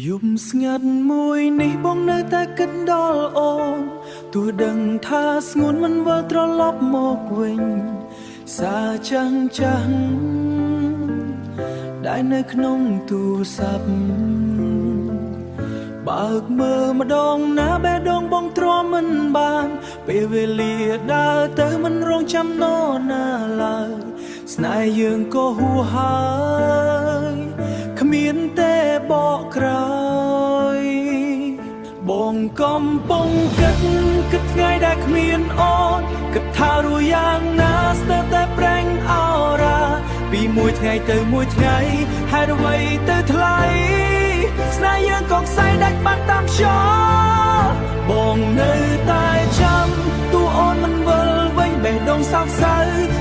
យប់ស្ងាត់មួយនេះបងនៅតែគិតដល់អូនទោះដឹងថាស្ងួនមិនវិលត្រឡប់មកវិញសារចាំងដែលនៅក្នុងទូរស័ព្ទបើកមើលម្ដងណាបេះដូងបងទ្រាំមិនបានពេលវេលាដើរទៅមិនរងចាំនរណាឡើយស្នេហ៍យើងក៏ហួសហើយគ្មានទេបកក្រោយបងកំពុងគិតថ្ងៃដែលគ្មានអូនគិតថារួចយ៉ាងណាស្ទើរតែប្រេងអរ៉ាពីមួយថ្ងៃទៅមួយថ្ងៃហេតុអ្វីទៅថ្លៃស្នេហ៍យើងក៏ខ្សែដាច់បាត់តាមខ្យល់បងនៅតែចាំទូអូនមិនវិលវិញបេះដូងសោកសៅ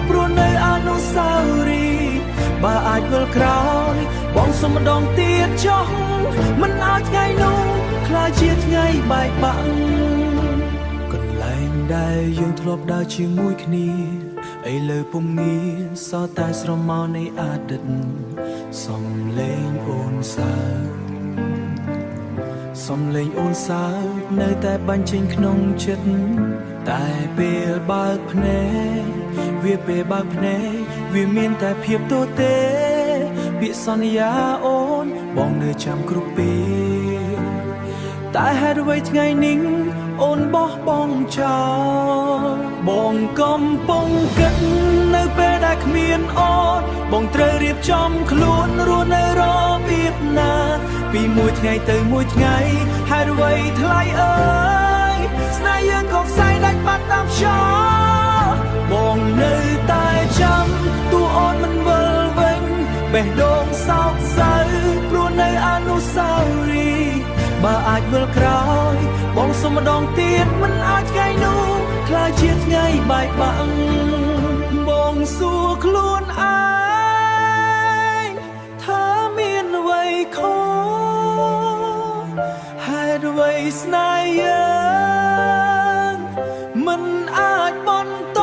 ព្រោះនៅអនុស្សាវរីយ៍បើអាចវិលក្រោយបងសុំម្ដងទៀតចុះមិនឲ្យថ្ងៃនោះខ្លាចជាថ្ងៃបែកបាក់កន្លែងដែលយើងធ្លាប់ដើរជាមួយគ្នាឥឡូវពុំងារសល់តែស្រមោលនៃអតីតសំលេងអូនសើសំលេងអូនសើនៅតែបាញ់ចេញក្នុងចិត្តតែពេលបើកភ្នែកវាពេលបើកភ្នែកវាមានតែភាពទទេពាក្យសន្យាអូនបងនៅចាំគ្រប់ពេលតែហេតុអ្វីថ្ងៃនេះអូនបោះបង់ចោលបងកំពុងគិតនៅពេលដែលគ្មានអូនបងត្រូវរៀបចំខ្លួនរស់នៅរបៀបណាពីមួយថ្ងៃទៅមួយថ្ងៃហេតុអ្វីថ្លៃអើយស្នេហ៍យើងក៏ខ្សែដាច់បាត់តាមខ្យល់បងនៅតែចាំទូអូនមិនវិលវិញបេះដូងសោកសៅព្រោះនៅអនុស្សាវរីយ៍បើអាចវិលក្រោយបងសុំម្ដងទៀតមិនអាចថ្ងៃនោះខ្លាចជាថ្ងៃបែកបាក់បងសួរខ្លួនឯងថាមានអ្វីខុសហេតុអ្វីស្នេហ៍យើងមិនអាចបន្ត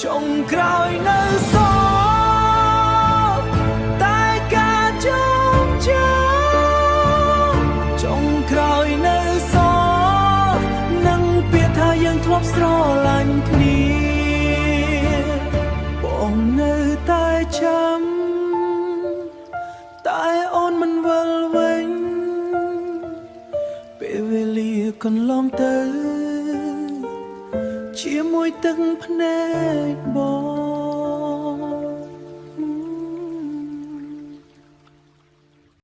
ចុងក្រោយនៅសល់តែការចងចាំចុងក្រោយនៅសល់នឹងពាក្យថាយើងធ្លាប់ស្រឡាញ់គ្នាបងនៅតែចាំតែអូនមិនវិលវិញពេលវេលាកន្លងទៅជាមួយទឹកភ្នែកបង